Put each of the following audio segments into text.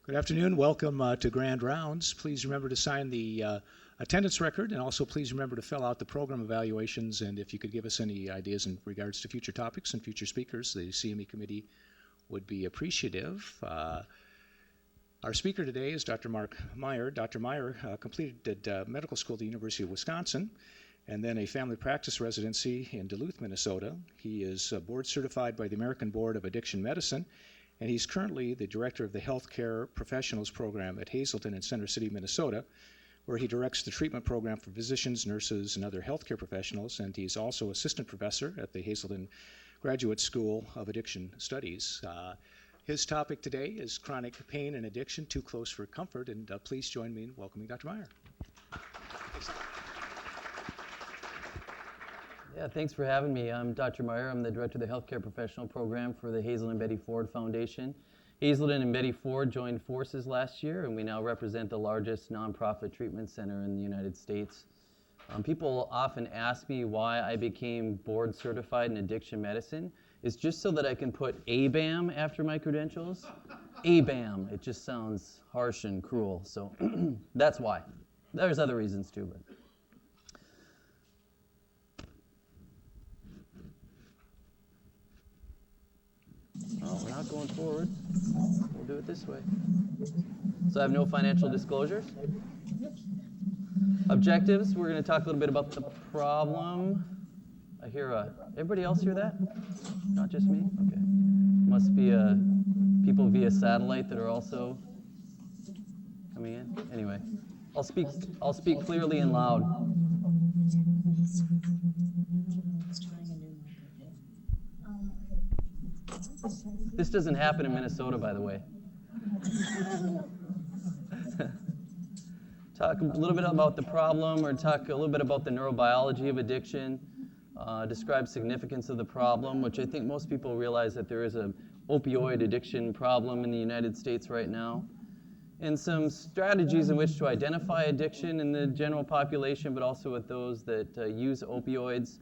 Good afternoon. Welcome to Grand Rounds. Please remember to sign the attendance record, and also please remember to fill out the program evaluations, and if you could give us any ideas in regards to future topics and future speakers, the CME committee would be appreciative. Our speaker today is Dr. Marc Myer. Dr. Myer completed medical school at the University of Wisconsin and then a family practice residency in Duluth, Minnesota. He is board certified by the American Board of Addiction Medicine, and he's currently the director of the Healthcare Professionals Program at Hazelden in Center City, Minnesota, where he directs the treatment program for physicians, nurses, and other healthcare professionals, and he's also assistant professor at the Hazelden Graduate School of Addiction Studies. His topic today is chronic pain and addiction, too close for comfort, and please join me in welcoming Dr. Myer. Yeah, thanks for having me. I'm Dr. Myer. I'm the director of the Healthcare Professional Program for the Hazelden and Betty Ford Foundation. Hazelden and Betty Ford joined forces last year, and we now represent the largest nonprofit treatment center in the United States. People often ask me why I became board certified in addiction medicine. It's just so that I can put ABAM after my credentials. ABAM, it just sounds harsh and cruel, so that's why. There's other reasons too, but. Oh, we're not going forward. We'll do it this way. So I have no financial disclosures. Objectives, we're going to talk a little bit about the problem. I hear everybody else hear that? Not just me? Okay. Must be people via satellite that are also coming in. Anyway, I'll speak clearly and loud. This doesn't happen in Minnesota, by the way. Talk a little bit about the problem, or talk a little bit about the neurobiology of addiction, describe significance of the problem, which I think most people realize that there is an opioid addiction problem in the United States right now, and some strategies in which to identify addiction in the general population, but also with those that use opioids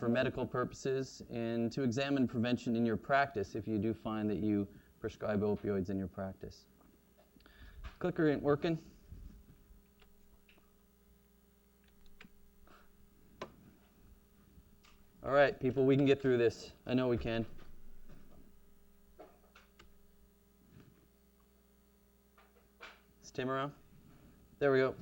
for medical purposes, and to examine prevention in your practice if you do find that you prescribe opioids in your practice. Clicker ain't working. All right, people, we can get through this. I know we can. Is Tim around? There we go.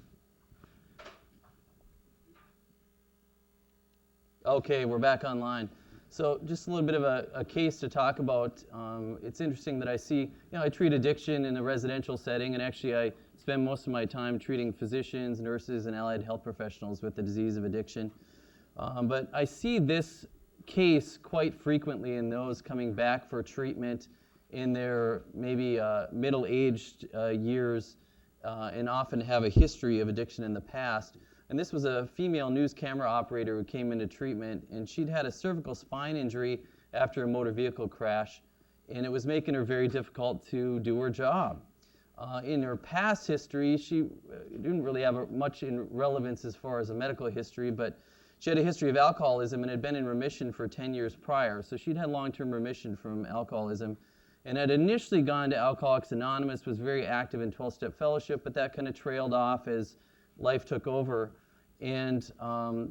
Okay, we're back online. So just a little bit of a case to talk about. It's interesting that I see, I treat addiction in a residential setting, and actually I spend most of my time treating physicians, nurses, and allied health professionals with the disease of addiction. But I see this case quite frequently in those coming back for treatment in their maybe middle-aged years, and often have a history of addiction in the past. And this was a female news camera operator who came into treatment, and she'd had a cervical spine injury after a motor vehicle crash, and it was making her very difficult to do her job. In her past history, she didn't really have much in relevance as far as a medical history, but she had a history of alcoholism and had been in remission for 10 years prior. So she'd had long-term remission from alcoholism, and had initially gone to Alcoholics Anonymous, was very active in 12-step fellowship, but that kind of trailed off as life took over. And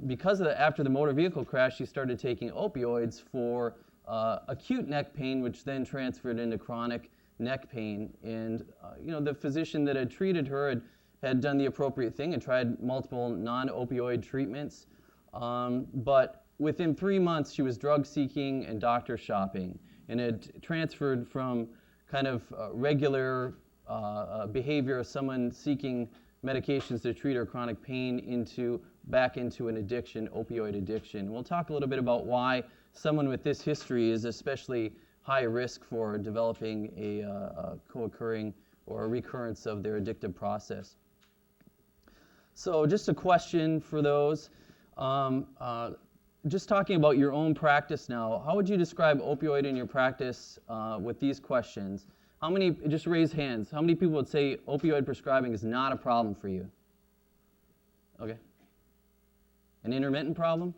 because of that, after the motor vehicle crash, she started taking opioids for acute neck pain, which then transferred into chronic neck pain. And the physician that had treated her had done the appropriate thing and tried multiple non-opioid treatments. But within 3 months, she was drug seeking and doctor shopping, and had transferred from kind of regular behavior of someone seeking medications to treat her chronic pain back into an addiction, opioid addiction. We'll talk a little bit about why someone with this history is especially high risk for developing a co-occurring or a recurrence of their addictive process. So just a question for those. Just talking about your own practice now, how would you describe opioid in your practice with these questions? How many, just raise hands, how many people would say opioid prescribing is not a problem for you? Okay. An intermittent problem?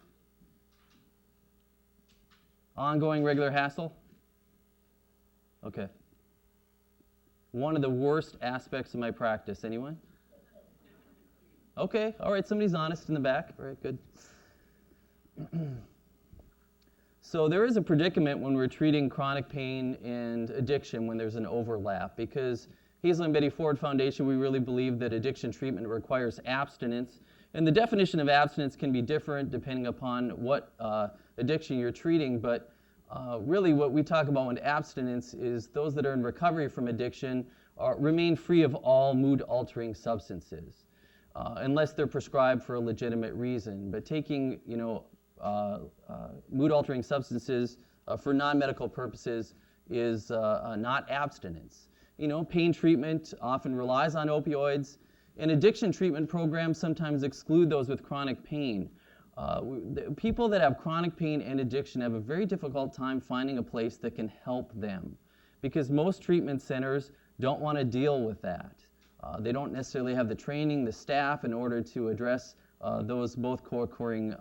Ongoing regular hassle? Okay. One of the worst aspects of my practice, anyone? Okay, all right, somebody's honest in the back. All right, good. So there is a predicament when we're treating chronic pain and addiction when there's an overlap, because Hazelden Betty Ford Foundation, we really believe that addiction treatment requires abstinence. And the definition of abstinence can be different depending upon what addiction you're treating, but really what we talk about with abstinence is those that are in recovery from addiction remain free of all mood-altering substances, unless they're prescribed for a legitimate reason. But taking, mood-altering substances for non-medical purposes is not abstinence. Pain treatment often relies on opioids, and addiction treatment programs sometimes exclude those with chronic pain. People that have chronic pain and addiction have a very difficult time finding a place that can help them, because most treatment centers don't want to deal with that. They don't necessarily have the training, the staff in order to address those both co-occurring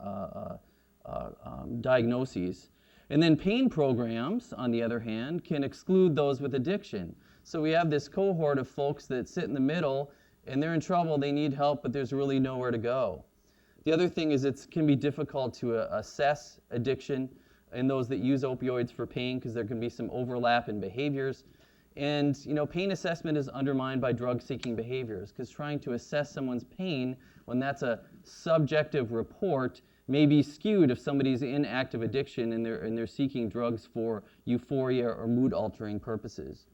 diagnoses. And then pain programs, on the other hand, can exclude those with addiction. So we have this cohort of folks that sit in the middle, and they're in trouble, they need help, but there's really nowhere to go. The other thing is it can be difficult to assess addiction in those that use opioids for pain, because there can be some overlap in behaviors. And pain assessment is undermined by drug-seeking behaviors, because trying to assess someone's pain when that's a subjective report may be skewed if somebody's in active addiction and they're seeking drugs for euphoria or mood-altering purposes.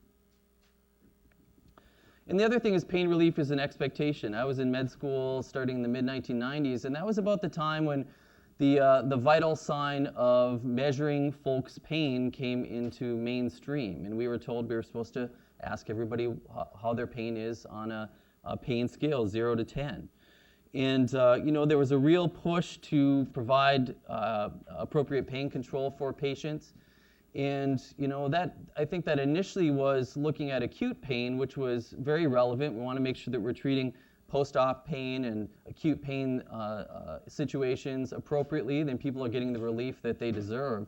And the other thing is pain relief is an expectation. I was in med school starting in the mid-1990s, and that was about the time when the vital sign of measuring folks' pain came into mainstream. And we were told we were supposed to ask everybody how their pain is on a pain scale, 0 to 10. And there was a real push to provide appropriate pain control for patients. And I think that initially was looking at acute pain, which was very relevant. We want to make sure that we're treating post-op pain and acute pain situations appropriately, then people are getting the relief that they deserve.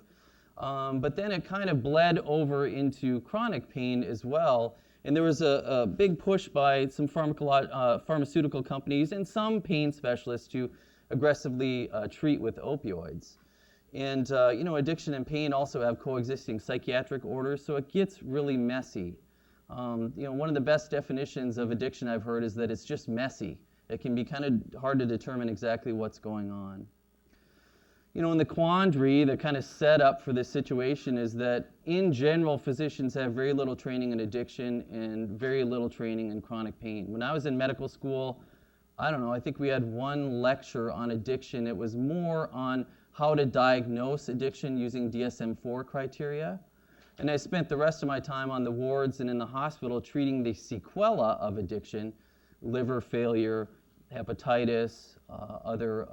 But then it kind of bled over into chronic pain as well. And there was a big push by some pharmaceutical companies and some pain specialists to aggressively treat with opioids. And addiction and pain also have coexisting psychiatric orders, so it gets really messy. One of the best definitions of addiction I've heard is that it's just messy. It can be kind of hard to determine exactly what's going on. And the quandary, the kind of setup for this situation is that in general, physicians have very little training in addiction and very little training in chronic pain. When I was in medical school, I think we had one lecture on addiction. It was more on how to diagnose addiction using DSM-4 criteria. And I spent the rest of my time on the wards and in the hospital treating the sequela of addiction, liver failure, hepatitis, other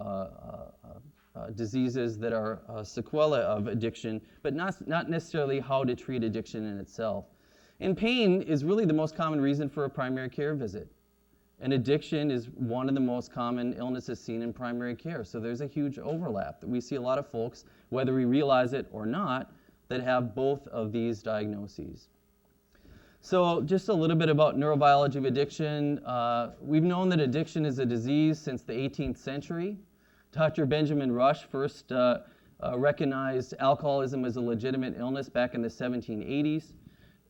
diseases that are sequela of addiction, but not necessarily how to treat addiction in itself. And pain is really the most common reason for a primary care visit. And addiction is one of the most common illnesses seen in primary care. So there's a huge overlap. We see a lot of folks, whether we realize it or not, that have both of these diagnoses. So just a little bit about neurobiology of addiction. We've known that addiction is a disease since the 18th century. Dr. Benjamin Rush first recognized alcoholism as a legitimate illness back in the 1780s.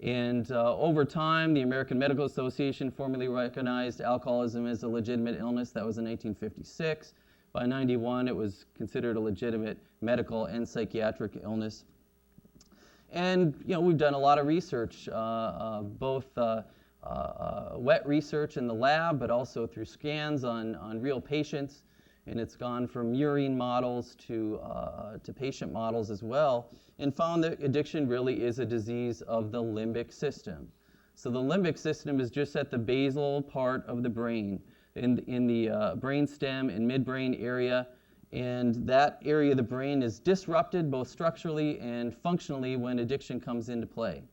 And over time, the American Medical Association formally recognized alcoholism as a legitimate illness. That was in 1956. By 91, it was considered a legitimate medical and psychiatric illness. And we've done a lot of research, both wet research in the lab, but also through scans on real patients. And it's gone from murine models to patient models as well, and found that addiction really is a disease of the limbic system. So the limbic system is just at the basal part of the brain, in the brain stem and midbrain area, and that area of the brain is disrupted both structurally and functionally when addiction comes into play.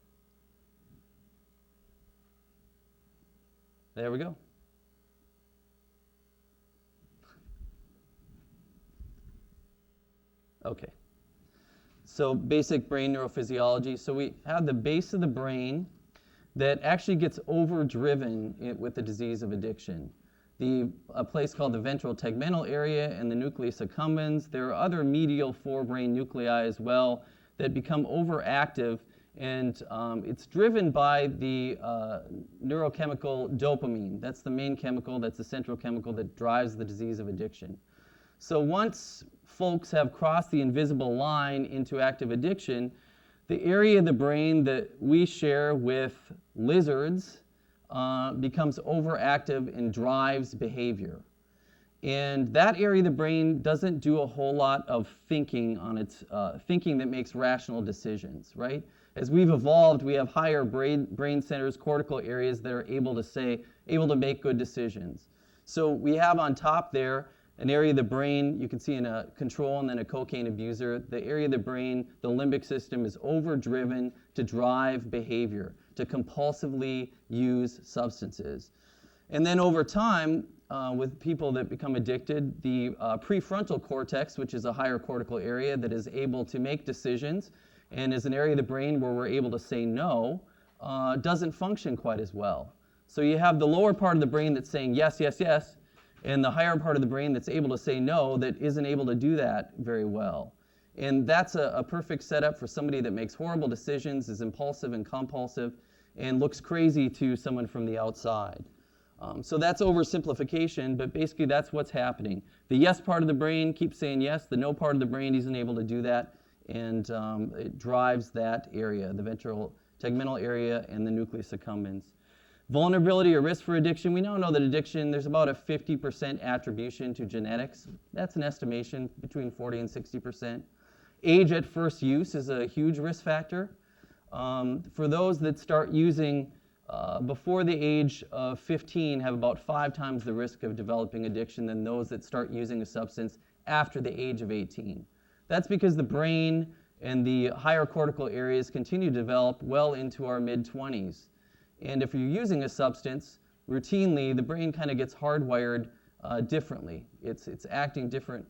There we go. Okay. So basic brain neurophysiology. So we have the base of the brain that actually gets overdriven with the disease of addiction. A place called the ventral tegmental area and the nucleus accumbens. There are other medial forebrain nuclei as well that become overactive, and it's driven by the neurochemical dopamine. That's the main chemical, that's the central chemical that drives the disease of addiction. So once folks have crossed the invisible line into active addiction, the area of the brain that we share with lizards becomes overactive and drives behavior. And that area of the brain doesn't do a whole lot of thinking on its thinking that makes rational decisions, right? As we've evolved, we have higher brain centers, cortical areas that are able to make good decisions. So we have on top there an area of the brain, you can see in a control and then a cocaine abuser, the area of the brain, the limbic system is overdriven to drive behavior, to compulsively use substances. And then over time, with people that become addicted, the prefrontal cortex, which is a higher cortical area that is able to make decisions and is an area of the brain where we're able to say no, doesn't function quite as well. So you have the lower part of the brain that's saying yes, yes, yes, and the higher part of the brain that's able to say no that isn't able to do that very well. And that's a perfect setup for somebody that makes horrible decisions, is impulsive and compulsive, and looks crazy to someone from the outside. So that's oversimplification, but basically that's what's happening. The yes part of the brain keeps saying yes, the no part of the brain isn't able to do that, and it drives that area, the ventral tegmental area and the nucleus accumbens. Vulnerability or risk for addiction, we now know that addiction, there's about a 50% attribution to genetics. That's an estimation, between 40 and 60%. Age at first use is a huge risk factor. For those that start using before the age of 15 have about 5 times the risk of developing addiction than those that start using a substance after the age of 18. That's because the brain and the higher cortical areas continue to develop well into our mid-20s. And if you're using a substance, routinely, the brain kind of gets hardwired differently. It's acting different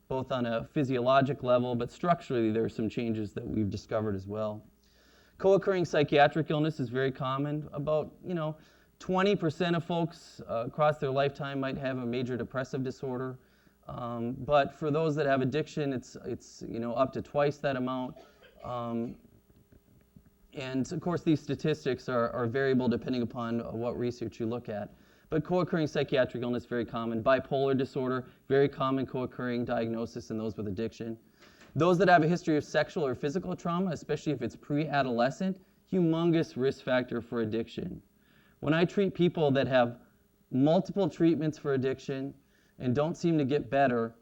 both on a physiologic level, but structurally there are some changes that we've discovered as well. Co-occurring psychiatric illness is very common. About 20% of folks across their lifetime might have a major depressive disorder. But for those that have addiction, it's up to twice that amount. And of course, these statistics are variable depending upon what research you look at. But co-occurring psychiatric illness, very common. Bipolar disorder, very common co-occurring diagnosis in those with addiction. Those that have a history of sexual or physical trauma, especially if it's pre-adolescent, humongous risk factor for addiction. When I treat people that have multiple treatments for addiction and don't seem to get better,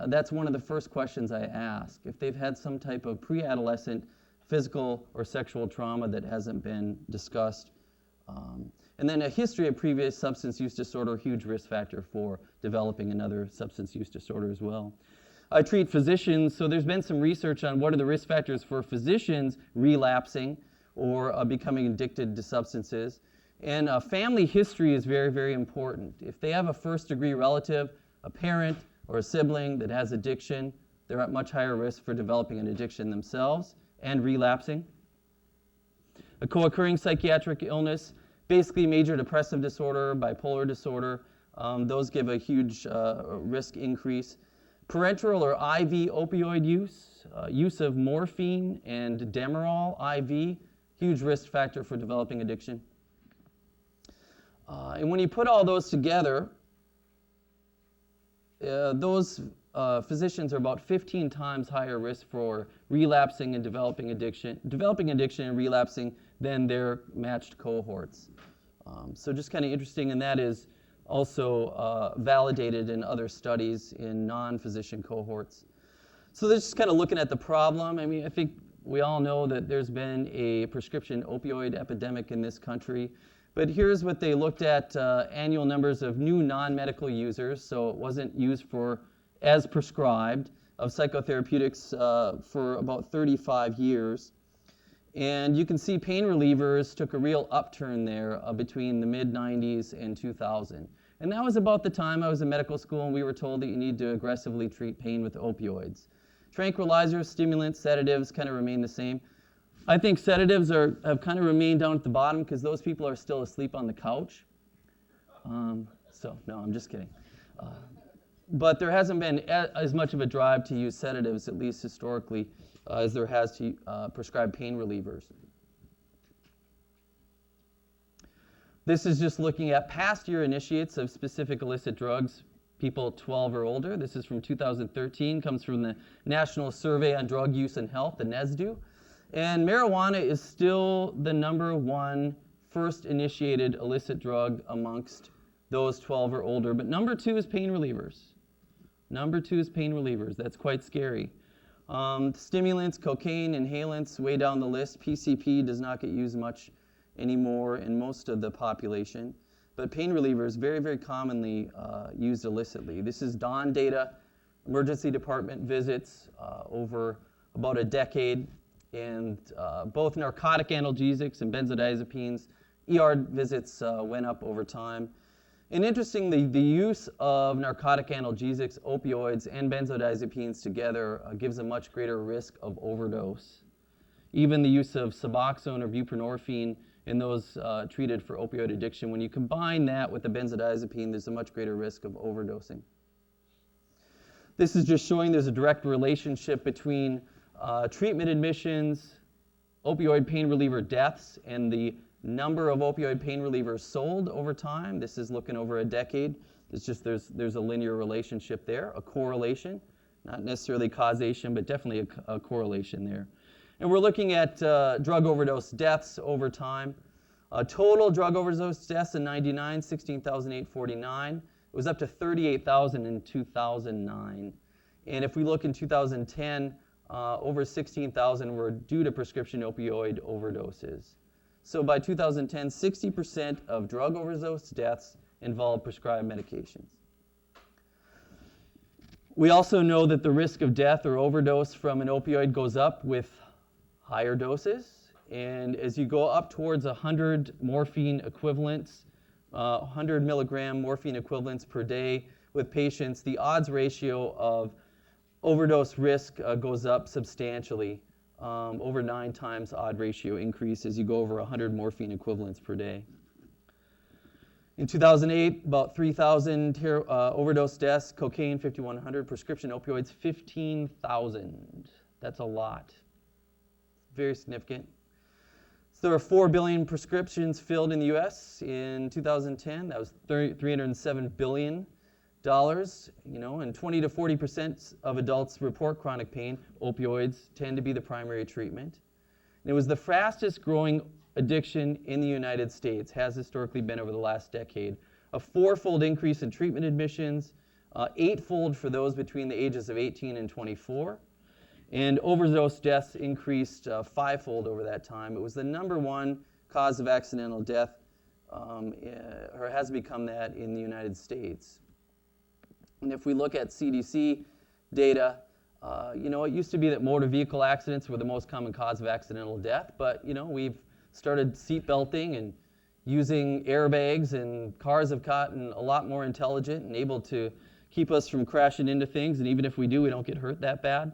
that's one of the first questions I ask. If they've had some type of pre-adolescent physical or sexual trauma that hasn't been discussed. And then a history of previous substance use disorder, huge risk factor for developing another substance use disorder as well. I treat physicians, so there's been some research on what are the risk factors for physicians relapsing or becoming addicted to substances. And family history is very, very important. If they have a first-degree relative, a parent, or a sibling that has addiction, they're at much higher risk for developing an addiction themselves and relapsing. A co-occurring psychiatric illness, basically major depressive disorder, bipolar disorder, those give a huge risk increase. Parenteral or IV opioid use, use of morphine and Demerol IV, huge risk factor for developing addiction. And when you put all those together, those physicians are about 15 times higher risk for relapsing and developing addiction and relapsing than their matched cohorts. So just kind of interesting, and that is also validated in other studies in non-physician cohorts. So this is kind of looking at the problem. I mean, I think we all know that there's been a prescription opioid epidemic in this country. But here's what they looked at, annual numbers of new non-medical users, so it wasn't used for as prescribed, of psychotherapeutics for about 35 years. And you can see pain relievers took a real upturn there between the mid-90s and 2000. And that was about the time I was in medical school and we were told that you need to aggressively treat pain with opioids. Tranquilizers, stimulants, sedatives kind of remain the same. I think sedatives have kind of remained down at the bottom because those people are still asleep on the couch. So, no, I'm just kidding. But there hasn't been as much of a drive to use sedatives, at least historically, as there has to prescribe pain relievers. This is just looking at past year initiates of specific illicit drugs, people 12 or older. This is from 2013, comes from the National Survey on Drug Use and Health, the NSDUH. And marijuana is still the #1 first initiated illicit drug amongst those 12 or older. But number 2 is pain relievers. Number 2 is pain relievers. That's quite scary. Stimulants, cocaine, inhalants, way down the list. PCP does not get used much anymore in most of the population. But pain relievers, very, very commonly used illicitly. This is DAWN data, emergency department visits over about a decade. And both narcotic analgesics and benzodiazepines, ER visits went up over time. And interestingly, the use of narcotic analgesics, opioids, and benzodiazepines together gives a much greater risk of overdose. Even the use of Suboxone or buprenorphine in those treated for opioid addiction, when you combine that with the benzodiazepine, there's a much greater risk of overdosing. This is just showing there's a direct relationship between treatment admissions, opioid pain reliever deaths, and the number of opioid pain relievers sold over time. This is looking over a decade. There's a linear relationship there, a correlation, not necessarily causation, but definitely a correlation there. And we're looking at drug overdose deaths over time. Total drug overdose deaths in '99, 16,849. It was up to 38,000 in 2009. And if we look in 2010, over 16,000 were due to prescription opioid overdoses. So by 2010, 60% of drug overdose deaths involved prescribed medications. We also know that the risk of death or overdose from an opioid goes up with higher doses. And as you go up towards 100 morphine equivalents, 100 milligram morphine equivalents per day with patients, the odds ratio of overdose risk goes up substantially. Over 9 times odd ratio increase as you go over 100 morphine equivalents per day. In 2008, about 3,000 overdose deaths, cocaine 5,100, prescription opioids 15,000. That's a lot. Very significant. So there were 4 billion prescriptions filled in the US in 2010. That was $307 billion. And 20 to 40% of adults report chronic pain. Opioids tend to be the primary treatment. And it was the fastest growing addiction in the United States, has historically been over the last decade. A 4-fold increase in treatment admissions, 8-fold for those between the ages of 18 and 24. And overdose deaths increased 5-fold over that time. It was the #1 cause of accidental death, or has become that in the United States. And if we look at CDC data, it used to be that motor vehicle accidents were the most common cause of accidental death, but we've started seat belting and using airbags, and cars have gotten a lot more intelligent and able to keep us from crashing into things, and even if we do, we don't get hurt that bad.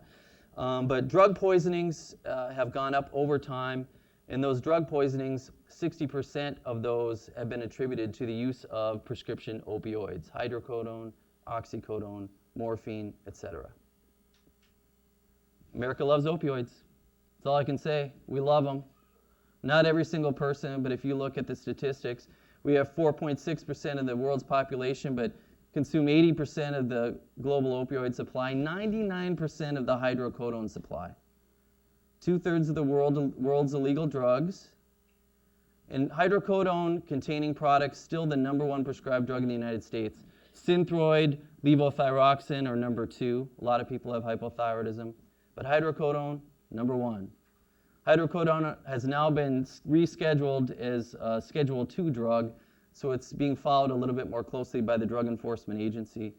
But drug poisonings have gone up over time, and those drug poisonings, 60% of those have been attributed to the use of prescription opioids, hydrocodone, oxycodone, morphine, etc. America loves opioids. That's all I can say. We love them. Not every single person, but if you look at the statistics, we have 4.6% of the world's population, but consume 80% of the global opioid supply, 99% of the hydrocodone supply. 2/3 of the world's illegal drugs. And hydrocodone-containing products, still the #1 prescribed drug in the United States. Synthroid, levothyroxine are #2. A lot of people have hypothyroidism. But hydrocodone, #1. Hydrocodone has now been rescheduled as a Schedule II drug, so it's being followed a little bit more closely by the Drug Enforcement Agency.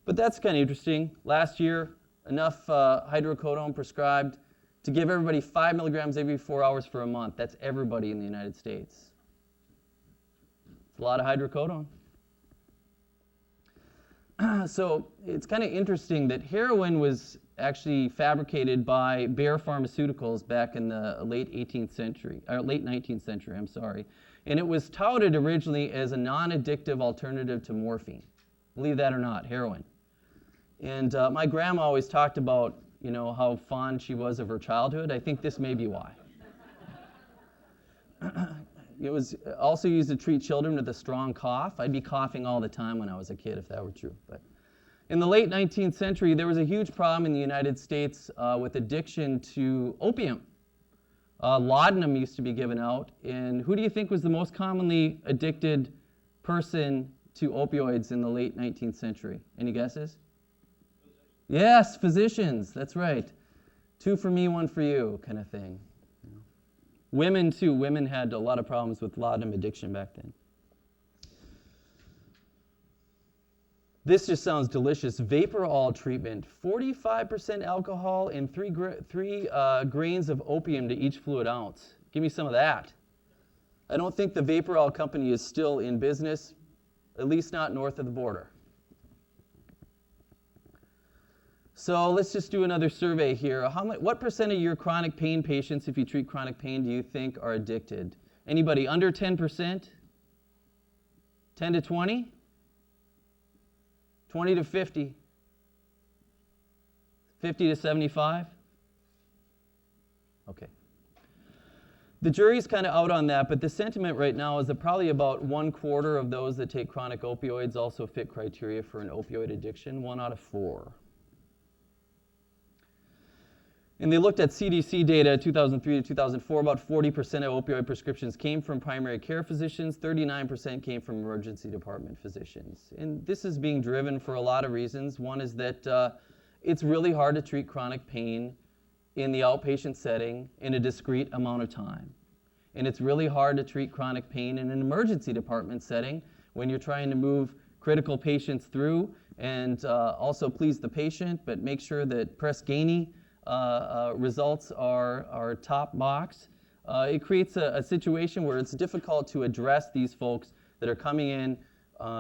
But that's kind of interesting. Last year, enough hydrocodone prescribed to give everybody 5 milligrams every 4 hours for a month. That's everybody in the United States. It's a lot of hydrocodone. So it's kind of interesting that heroin was actually fabricated by Bayer Pharmaceuticals back in the late 19th century, I'm sorry. And it was touted originally as a non-addictive alternative to morphine. Believe that or not, heroin. And my grandma always talked about, how fond she was of her childhood. I think this may be why. It was also used to treat children with a strong cough. I'd be coughing all the time when I was a kid if that were true. But in the late 19th century, there was a huge problem in the United States with addiction to opium. Laudanum used to be given out. And who do you think was the most commonly addicted person to opioids in the late 19th century? Any guesses? Yes, physicians. That's right. 2 for me, 1 for you kind of thing. Women, too. Women had a lot of problems with laudanum addiction back then. This just sounds delicious. Vaporol treatment. 45% alcohol and 3 grains of opium to each fluid ounce. Give me some of that. I don't think the Vaporol company is still in business, at least not north of the border. So let's just do another survey here. What percent of your chronic pain patients, if you treat chronic pain, do you think are addicted? Anybody under 10%? 10 to 20? 20 to 50? 50 to 75? Okay. The jury's kind of out on that, but the sentiment right now is that probably about 1/4 of those that take chronic opioids also fit criteria for an opioid addiction, 1 out of 4. And they looked at CDC data 2003 to 2004. About 40% of opioid prescriptions came from primary care physicians. 39% came from emergency department physicians. And this is being driven for a lot of reasons. One is that it's really hard to treat chronic pain in the outpatient setting in a discrete amount of time. And it's really hard to treat chronic pain in an emergency department setting when you're trying to move critical patients through and also please the patient, but make sure that Press-Ganey results are top box. It creates a situation where it's difficult to address these folks that are coming in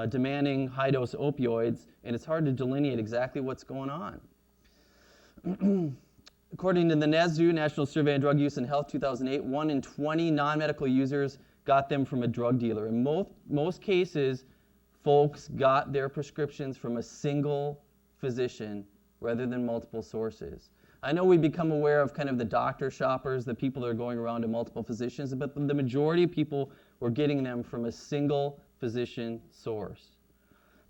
demanding high-dose opioids, and it's hard to delineate exactly what's going on. According to the NSDUH, National Survey on Drug Use and Health 2008, 1 in 20 non-medical users got them from a drug dealer. In most cases, folks got their prescriptions from a single physician rather than multiple sources. I know we become aware of kind of the doctor shoppers, the people that are going around to multiple physicians, but the majority of people were getting them from a single physician source.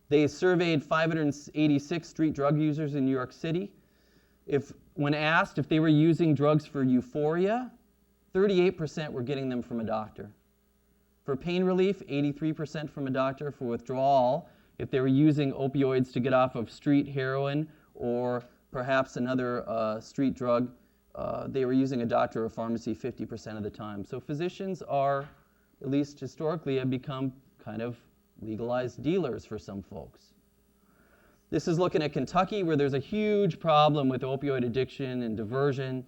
They surveyed 586 street drug users in New York City. When asked if they were using drugs for euphoria, 38% were getting them from a doctor. For pain relief, 83% from a doctor. For withdrawal, if they were using opioids to get off of street heroin or perhaps another street drug, they were using a doctor or pharmacy 50% of the time. So physicians are, at least historically, have become kind of legalized dealers for some folks. This is looking at Kentucky, where there's a huge problem with opioid addiction and diversion.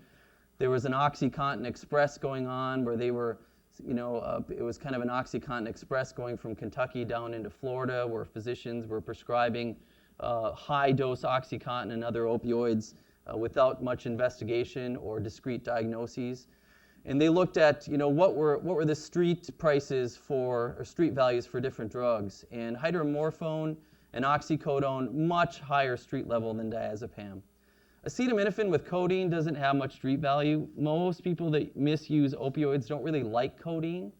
There was an OxyContin Express going on where they were, it was kind of an OxyContin Express going from Kentucky down into Florida, where physicians were prescribing high-dose OxyContin and other opioids without much investigation or discrete diagnoses. And they looked at, what were the street prices for, or street values for different drugs. And hydromorphone and oxycodone, much higher street level than diazepam. Acetaminophen with codeine doesn't have much street value. Most people that misuse opioids don't really like codeine.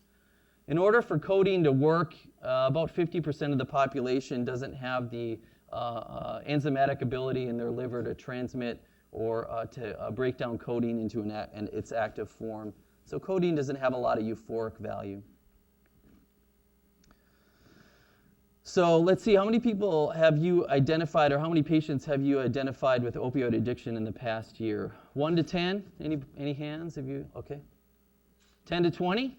In order for codeine to work, about 50% of the population doesn't have the enzymatic ability in their liver to transmit or to break down codeine into its active form. So codeine doesn't have a lot of euphoric value. So let's see, how many people have you identified, or how many patients have you identified with opioid addiction in the past year? 1 to 10? Any hands? Have you? Okay. 10 to 20?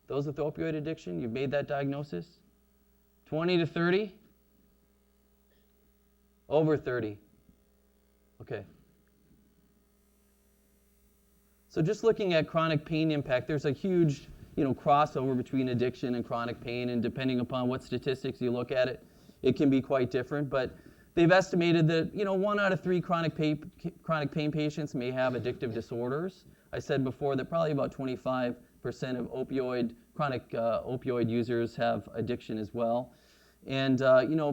Those with opioid addiction, you've made that diagnosis? 20 to 30? Over 30. Okay. So just looking at chronic pain impact, there's a huge crossover between addiction and chronic pain, and depending upon what statistics you look at it, it can be quite different. But They've estimated that 1 out of 3 chronic pain patients may have addictive disorders. I said before that probably about 25% of chronic opioid users have addiction as well. And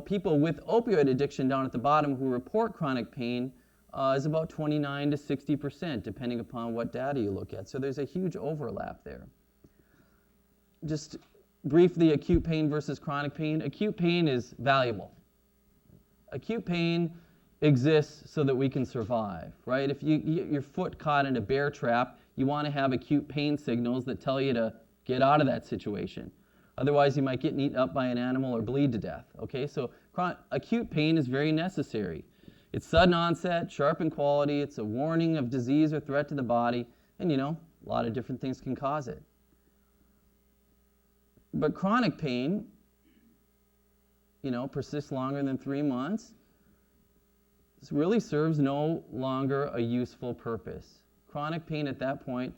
people with opioid addiction down at the bottom who report chronic pain is about 29 to 60%, depending upon what data you look at. So there's a huge overlap there. Just briefly, acute pain versus chronic pain. Acute pain is valuable. Acute pain exists so that we can survive, right? If you get your foot caught in a bear trap, you want to have acute pain signals that tell you to get out of that situation. Otherwise, you might get eaten up by an animal or bleed to death, okay? So acute pain is very necessary. It's sudden onset, sharp in quality, it's a warning of disease or threat to the body, and a lot of different things can cause it. But chronic pain, persists longer than 3 months. This really serves no longer a useful purpose. Chronic pain at that point,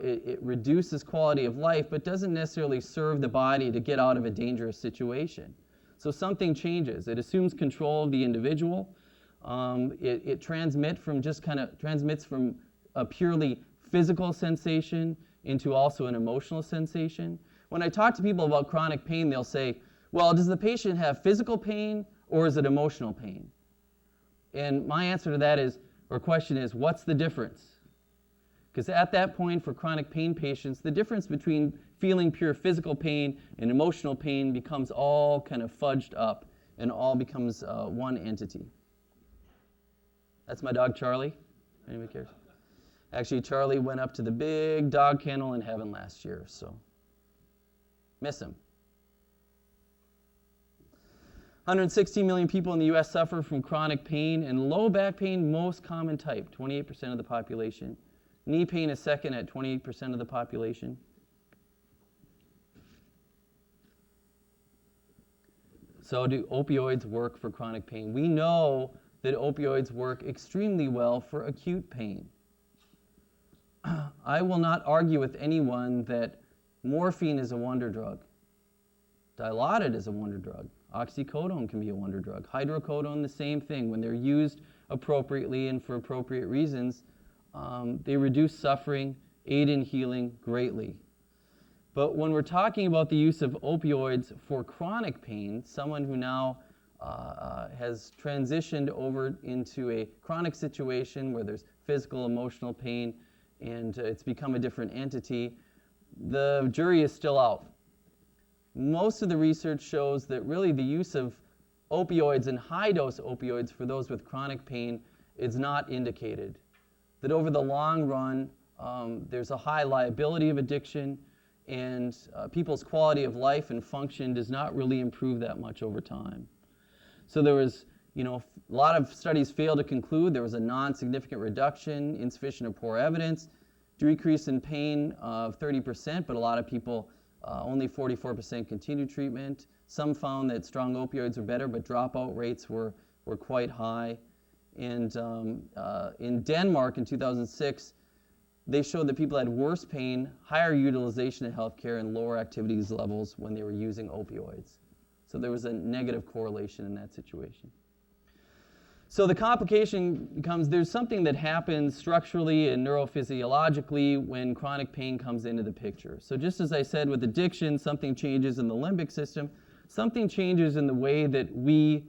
it reduces quality of life, but doesn't necessarily serve the body to get out of a dangerous situation. So something changes. It assumes control of the individual. It transmits from a purely physical sensation into also an emotional sensation. When I talk to people about chronic pain, they'll say, well, does the patient have physical pain or is it emotional pain? And my answer to that question is, what's the difference? Because at that point for chronic pain patients, the difference between feeling pure physical pain and emotional pain becomes all kind of fudged up and all becomes one entity. That's my dog Charlie. Anybody cares? Actually, Charlie went up to the big dog kennel in heaven last year, so miss him. 116 million people in the U.S. suffer from chronic pain, and low back pain, most common type, 28% of the population. Knee pain is second at 28% of the population. So do opioids work for chronic pain? We know that opioids work extremely well for acute pain. I will not argue with anyone that morphine is a wonder drug. Dilaudid is a wonder drug. Oxycodone can be a wonder drug. Hydrocodone, the same thing. When they're used appropriately and for appropriate reasons, they reduce suffering, aid in healing greatly. But when we're talking about the use of opioids for chronic pain, someone who now has transitioned over into a chronic situation where there's physical, emotional pain, and it's become a different entity, the jury is still out. Most of the research shows that really the use of opioids and high-dose opioids for those with chronic pain is not indicated. That over the long run, there's a high liability of addiction, and people's quality of life and function does not really improve that much over time. So there was, a lot of studies failed to conclude there was a non-significant reduction, insufficient or poor evidence, decrease in pain of 30%, but a lot of people, only 44% continued treatment. Some found that strong opioids were better, but dropout rates were quite high. And in Denmark in 2006, they showed that people had worse pain, higher utilization of healthcare, and lower activities levels when they were using opioids. So there was a negative correlation in that situation. So the complication becomes there's something that happens structurally and neurophysiologically when chronic pain comes into the picture. So just as I said with addiction, something changes in the limbic system, something changes in the way that we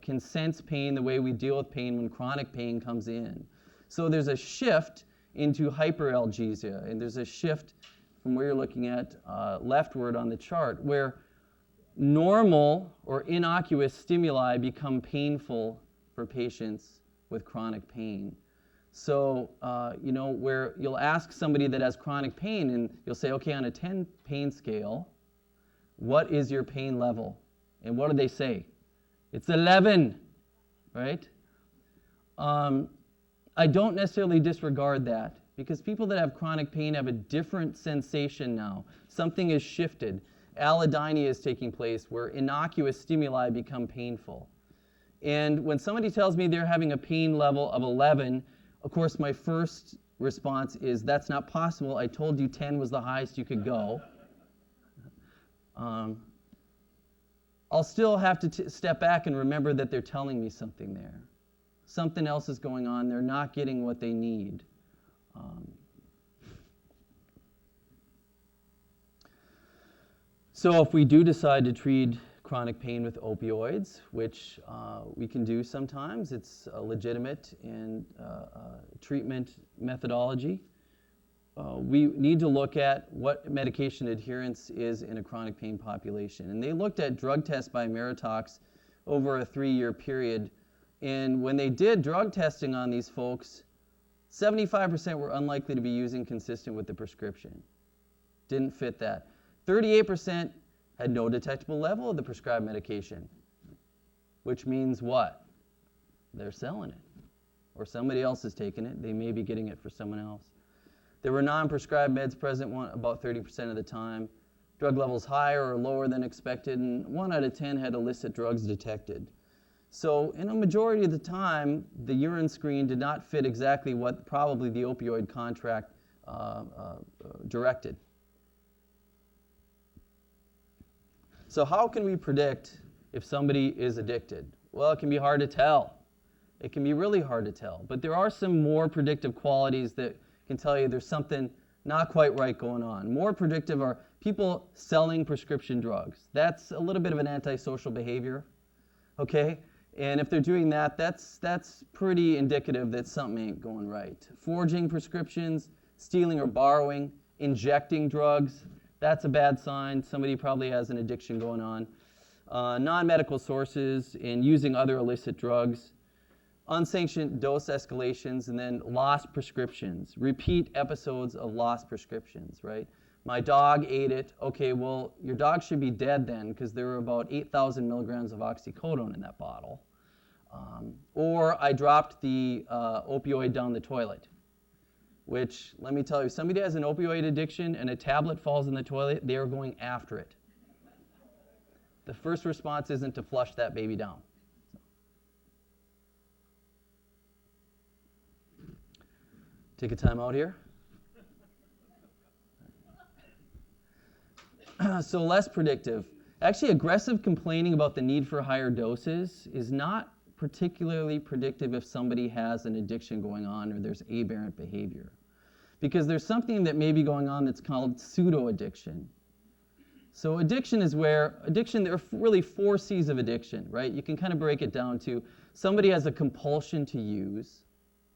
can sense pain, the way we deal with pain when chronic pain comes in. So there's a shift into hyperalgesia, and there's a shift from where you're looking at leftward on the chart, where normal or innocuous stimuli become painful for patients with chronic pain. So, where you'll ask somebody that has chronic pain, and you'll say, okay, on a 10 pain scale, what is your pain level? And what do they say? It's 11, right? I don't necessarily disregard that, because people that have chronic pain have a different sensation now. Something has shifted. Allodynia is taking place where innocuous stimuli become painful. And when somebody tells me they're having a pain level of 11, of course my first response is, that's not possible. I told you 10 was the highest you could go. I'll still have to step back and remember that they're telling me something there. Something else is going on. They're not getting what they need. So if we do decide to treat chronic pain with opioids, which we can do sometimes, it's a legitimate and treatment methodology. We need to look at what medication adherence is in a chronic pain population. And they looked at drug tests by Ameritox over a 3-year period. And when they did drug testing on these folks, 75% were unlikely to be using consistent with the prescription. Didn't fit that. 38% had no detectable level of the prescribed medication, which means what? They're selling it. Or somebody else is taking it. They may be getting it for someone else. There were non-prescribed meds present about 30% of the time. Drug levels higher or lower than expected, and 1 out of 10 had illicit drugs detected. So in a majority of the time, the urine screen did not fit exactly what probably the opioid contract directed. So how can we predict if somebody is addicted? Well, it can be hard to tell. It can be really hard to tell. But there are some more predictive qualities that can tell you there's something not quite right going on. More predictive are people selling prescription drugs. That's a little bit of an antisocial behavior, okay? And if they're doing that, that's pretty indicative that something ain't going right. Forging prescriptions, stealing or borrowing, injecting drugs, that's a bad sign. Somebody probably has an addiction going on. Non-medical sources and using other illicit drugs. Unsanctioned dose escalations, and then lost prescriptions. Repeat episodes of lost prescriptions, right? My dog ate it. Okay, well, your dog should be dead then because there were about 8,000 milligrams of oxycodone in that bottle. Or I dropped the opioid down the toilet, which, let me tell you, somebody has an opioid addiction and a tablet falls in the toilet, they are going after it. The first response isn't to flush that baby down. Take a time out here. So less predictive. Actually, aggressive complaining about the need for higher doses is not particularly predictive if somebody has an addiction going on or there's aberrant behavior. Because there's something that may be going on that's called pseudo-addiction. So addiction, there are really 4 C's of addiction, right? You can kind of break it down to somebody has a compulsion to use,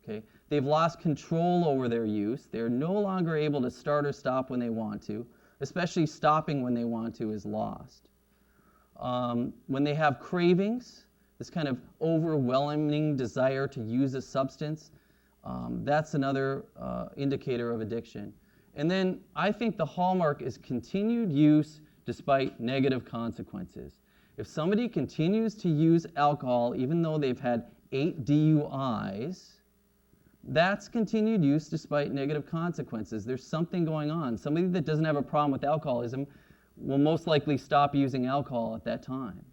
okay? They've lost control over their use. They're no longer able to start or stop when they want to, especially stopping when they want to is lost. When they have cravings, this kind of overwhelming desire to use a substance, that's another indicator of addiction. And then I think the hallmark is continued use despite negative consequences. If somebody continues to use alcohol even though they've had 8 DUIs, that's continued use despite negative consequences. There's something going on. Somebody that doesn't have a problem with alcoholism will most likely stop using alcohol at that time.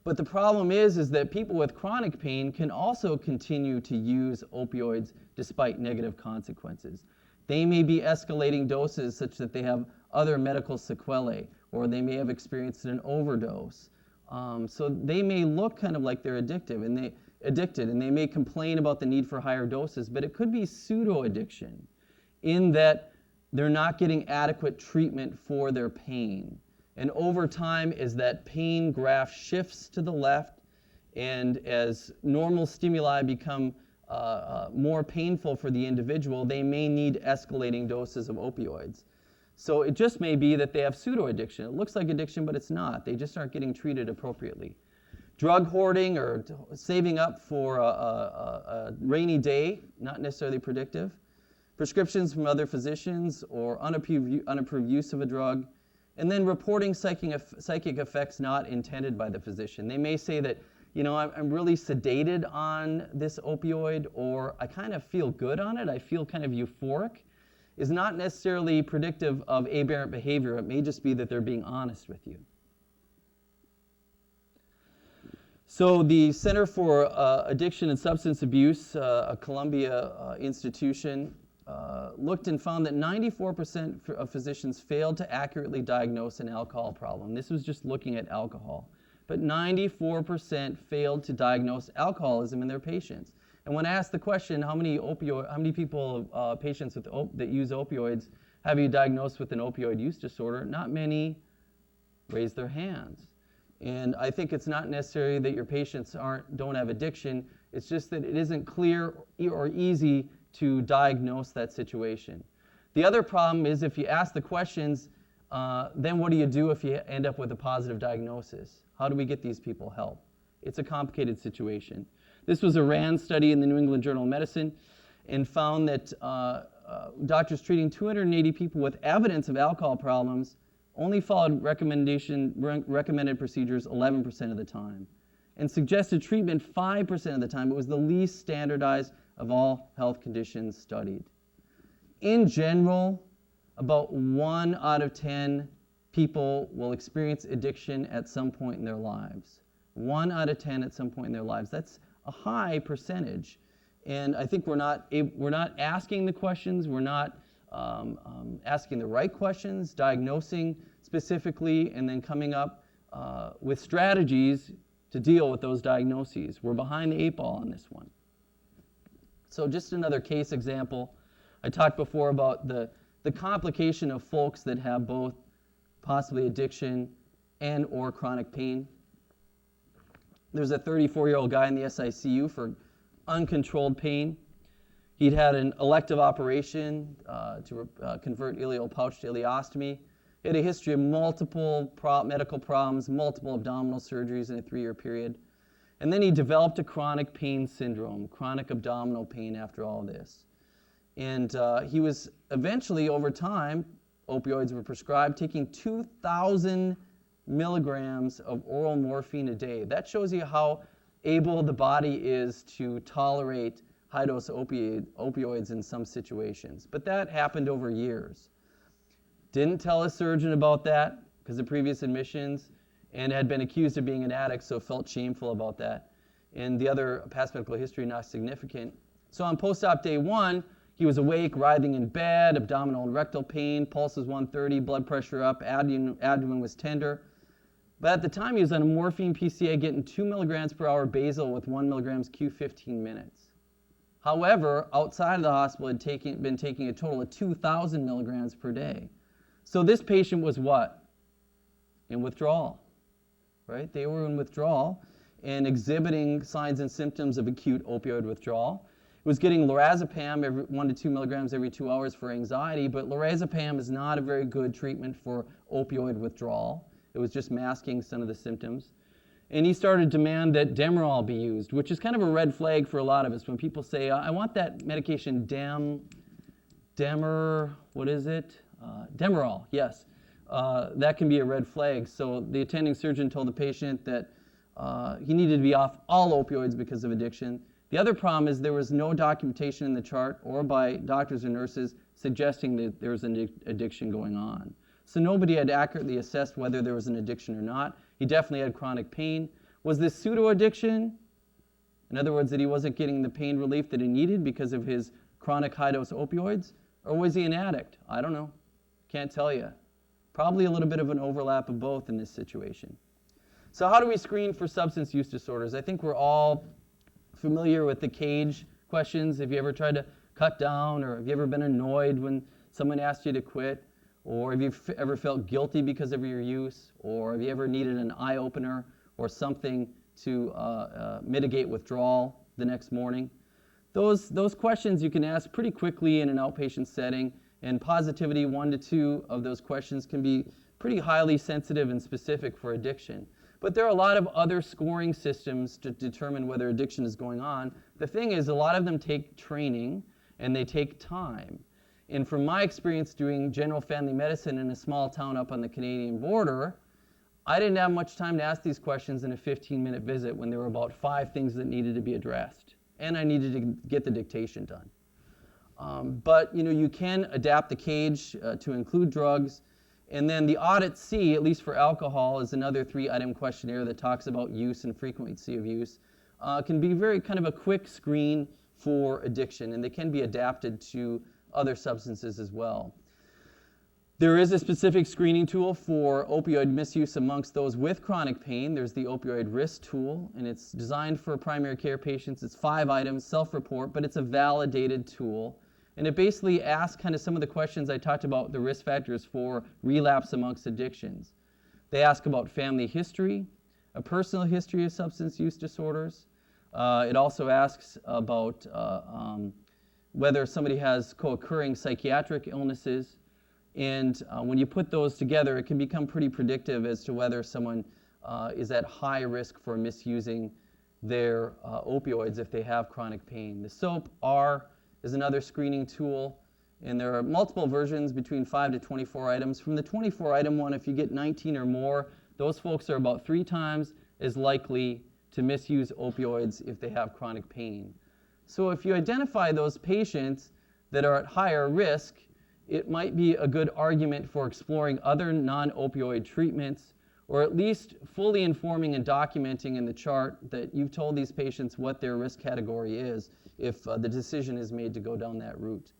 But the problem is that people with chronic pain can also continue to use opioids despite negative consequences. They may be escalating doses such that they have other medical sequelae, or they may have experienced an overdose. So they may look kind of like they're addicted, and they may complain about the need for higher doses, but it could be pseudo-addiction in that they're not getting adequate treatment for their pain. And over time, as that pain graph shifts to the left, and as normal stimuli become more painful for the individual, they may need escalating doses of opioids. So it just may be that they have pseudo-addiction. It looks like addiction, but it's not. They just aren't getting treated appropriately. Drug hoarding or saving up for a rainy day, not necessarily predictive. Prescriptions from other physicians or unapproved use of a drug. And then reporting psychic effects not intended by the physician. They may say that, you know, I'm really sedated on this opioid, or I kind of feel good on it, I feel kind of euphoric, is not necessarily predictive of aberrant behavior. It may just be that they're being honest with you. So the Center for Addiction and Substance Abuse, a Columbia institution, looked and found that 94% of physicians failed to accurately diagnose an alcohol problem. This was just looking at alcohol. But 94% failed to diagnose alcoholism in their patients. And when asked the question, how many people, patients that use opioids, have you diagnosed with an opioid use disorder? Not many raised their hands. And I think it's not necessarily that your patients don't have addiction. It's just that it isn't clear or easy to diagnose that situation. The other problem is if you ask the questions, then what do you do if you end up with a positive diagnosis? How do we get these people help? It's a complicated situation. This was a RAND study in the New England Journal of Medicine and found that doctors treating 280 people with evidence of alcohol problems only followed recommended procedures 11% of the time and suggested treatment 5% of the time. It was the least standardized of all health conditions studied. In general, about 1 out of 10 people will experience addiction at some point in their lives. 1 out of 10 at some point in their lives. That's a high percentage. And I think we're not asking the questions, we're not asking the right questions, diagnosing specifically, and then coming up with strategies to deal with those diagnoses. We're behind the 8 ball on this one. So just another case example. I talked before about the complication of folks that have both possibly addiction and or chronic pain. There's a 34-year-old guy in the SICU for uncontrolled pain. He'd had an elective operation to convert ileal pouch to ileostomy. He had a history of multiple medical problems, multiple abdominal surgeries in a 3-year period. And then he developed a chronic pain syndrome, chronic abdominal pain after all this. And he was eventually, over time, opioids were prescribed, taking 2,000 milligrams of oral morphine a day. That shows you how able the body is to tolerate high-dose opioids in some situations. But that happened over years. Didn't tell a surgeon about that because of previous admissions and had been accused of being an addict, so felt shameful about that. And the other past medical history, not significant. So on post-op day 1, he was awake, writhing in bed, abdominal and rectal pain, pulse was 130, blood pressure up, abdomen was tender. But at the time, he was on a morphine PCA getting 2 milligrams per hour basal with 1 milligrams Q15 minutes. However, outside of the hospital, had been taking a total of 2,000 milligrams per day. So this patient was what? In withdrawal, right? They were in withdrawal and exhibiting signs and symptoms of acute opioid withdrawal. It was getting lorazepam every 1 to 2 milligrams every 2 hours for anxiety, but lorazepam is not a very good treatment for opioid withdrawal. It was just masking some of the symptoms. And he started to demand that Demerol be used, which is kind of a red flag for a lot of us. When people say, I want that medication Demerol, yes. That can be a red flag. So the attending surgeon told the patient that he needed to be off all opioids because of addiction. The other problem is there was no documentation in the chart or by doctors or nurses suggesting that there was an addiction going on. So nobody had accurately assessed whether there was an addiction or not. He definitely had chronic pain. Was this pseudo-addiction? In other words, that he wasn't getting the pain relief that he needed because of his chronic high-dose opioids? Or was he an addict? I don't know. Can't tell you. Probably a little bit of an overlap of both in this situation. So how do we screen for substance use disorders? I think we're all familiar with the CAGE questions. Have you ever tried to cut down, or have you ever been annoyed when someone asked you to quit? Or have you ever felt guilty because of your use? Or have you ever needed an eye opener or something to mitigate withdrawal the next morning? Those questions you can ask pretty quickly in an outpatient setting, and positivity 1 to 2 of those questions can be pretty highly sensitive and specific for addiction. But there are a lot of other scoring systems to determine whether addiction is going on. The thing is, a lot of them take training and they take time. And from my experience doing general family medicine in a small town up on the Canadian border, I didn't have much time to ask these questions in a 15-minute visit when there were about 5 things that needed to be addressed. And I needed to get the dictation done. But you can adapt the CAGE to include drugs. And then the Audit C, at least for alcohol, is another 3-item questionnaire that talks about use and frequency of use. Can be very kind of a quick screen for addiction, and they can be adapted to other substances as well. There is a specific screening tool for opioid misuse amongst those with chronic pain. There's the opioid risk tool, and it's designed for primary care patients. It's 5 items, self-report, but it's a validated tool. And it basically asks kind of some of the questions I talked about, the risk factors for relapse amongst addictions. They ask about family history, a personal history of substance use disorders. It also asks about whether somebody has co-occurring psychiatric illnesses. And when you put those together, it can become pretty predictive as to whether someone is at high risk for misusing their opioids if they have chronic pain. The SOAP-R is another screening tool, and there are multiple versions between 5 to 24 items. From the 24-item one, if you get 19 or more, those folks are about 3 times as likely to misuse opioids if they have chronic pain. So if you identify those patients that are at higher risk, it might be a good argument for exploring other non-opioid treatments, or at least fully informing and documenting in the chart that you've told these patients what their risk category is if the decision is made to go down that route.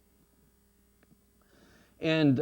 And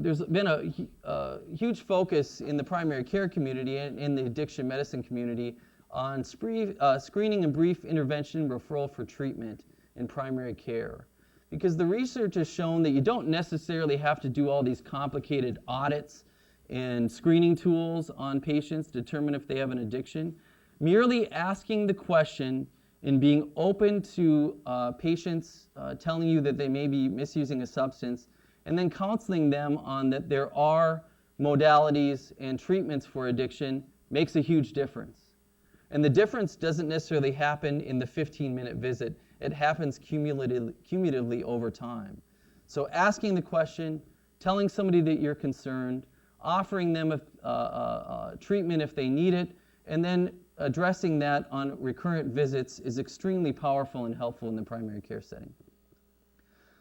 there's been a huge focus in the primary care community and in the addiction medicine community on screening and brief intervention referral for treatment in primary care. Because the research has shown that you don't necessarily have to do all these complicated audits and screening tools on patients to determine if they have an addiction. Merely asking the question and being open to patients telling you that they may be misusing a substance, and then counseling them on that there are modalities and treatments for addiction makes a huge difference. And the difference doesn't necessarily happen in the 15-minute visit. It happens cumulatively over time. So asking the question, telling somebody that you're concerned, offering them a treatment if they need it, and then addressing that on recurrent visits is extremely powerful and helpful in the primary care setting.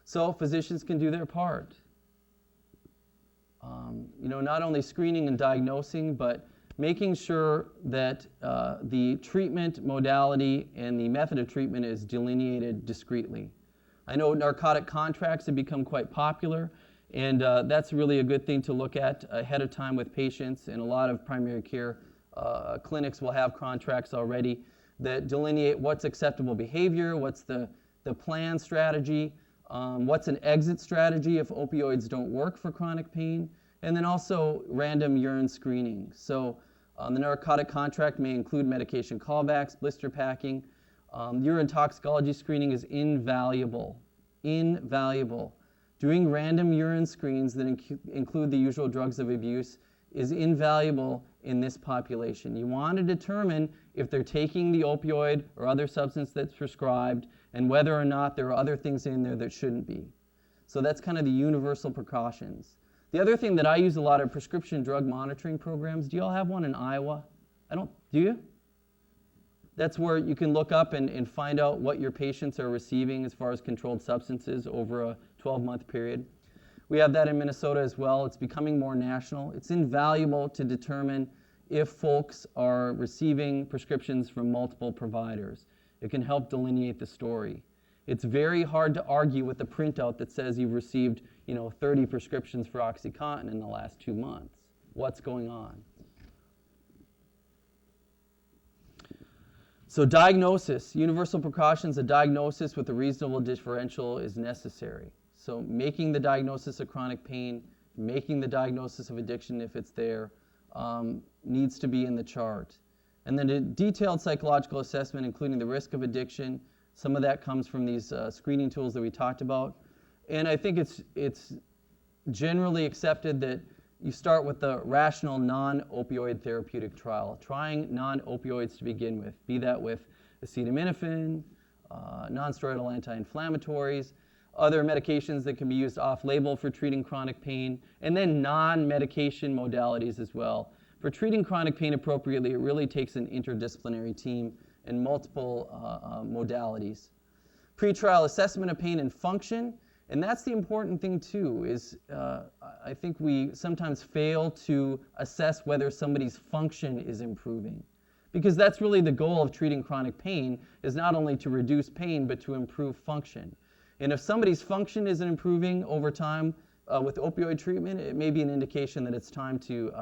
So physicians can do their part. Not only screening and diagnosing, but making sure that the treatment modality and the method of treatment is delineated discreetly. I know narcotic contracts have become quite popular, and that's really a good thing to look at ahead of time with patients, and a lot of primary care clinics will have contracts already that delineate what's acceptable behavior, what's the plan strategy, what's an exit strategy if opioids don't work for chronic pain, and then also random urine screening. So the narcotic contract may include medication callbacks, blister packing. Urine toxicology screening is invaluable. Invaluable. Doing random urine screens that include the usual drugs of abuse is invaluable in this population. You want to determine if they're taking the opioid or other substance that's prescribed and whether or not there are other things in there that shouldn't be. So that's kind of the universal precautions. The other thing that I use a lot of prescription drug monitoring programs. Do you all have one in Iowa? Do you? That's where you can look up and find out what your patients are receiving as far as controlled substances over a 12-month period. We have that in Minnesota as well. It's becoming more national. It's invaluable to determine if folks are receiving prescriptions from multiple providers. It can help delineate the story. It's very hard to argue with the printout that says you've received 30 prescriptions for OxyContin in the last 2 months. What's going on? So diagnosis, universal precautions, a diagnosis with a reasonable differential is necessary. So making the diagnosis of chronic pain, making the diagnosis of addiction if it's there, needs to be in the chart. And then a detailed psychological assessment, including the risk of addiction. Some of that comes from these screening tools that we talked about. And I think it's generally accepted that you start with the rational non-opioid therapeutic trial, trying non-opioids to begin with, be that with acetaminophen, non-steroidal anti-inflammatories, other medications that can be used off-label for treating chronic pain, and then non-medication modalities as well. For treating chronic pain appropriately, it really takes an interdisciplinary team and multiple modalities. Pretrial assessment of pain and function, and that's the important thing too, is I think we sometimes fail to assess whether somebody's function is improving. Because that's really the goal of treating chronic pain, is not only to reduce pain, but to improve function. And if somebody's function isn't improving over time with opioid treatment, it may be an indication that it's time to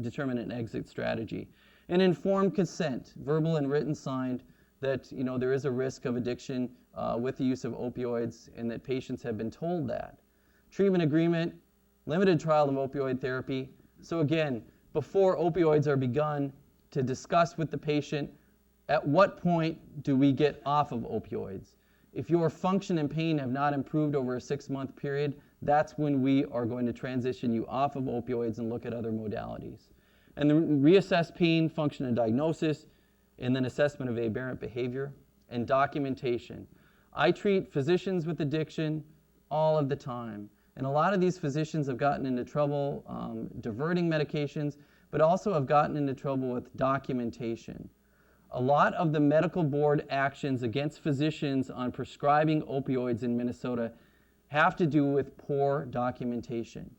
determine an exit strategy. And informed consent, verbal and written signed, that there is a risk of addiction with the use of opioids and that patients have been told that. Treatment agreement, limited trial of opioid therapy. So again, before opioids are begun, to discuss with the patient at what point do we get off of opioids. If your function and pain have not improved over a 6-month period, that's when we are going to transition you off of opioids and look at other modalities. And then reassess pain, function, and diagnosis, and then assessment of aberrant behavior and documentation. I treat physicians with addiction all of the time. And a lot of these physicians have gotten into trouble diverting medications, but also have gotten into trouble with documentation. A lot of the medical board actions against physicians on prescribing opioids in Minnesota have to do with poor documentation.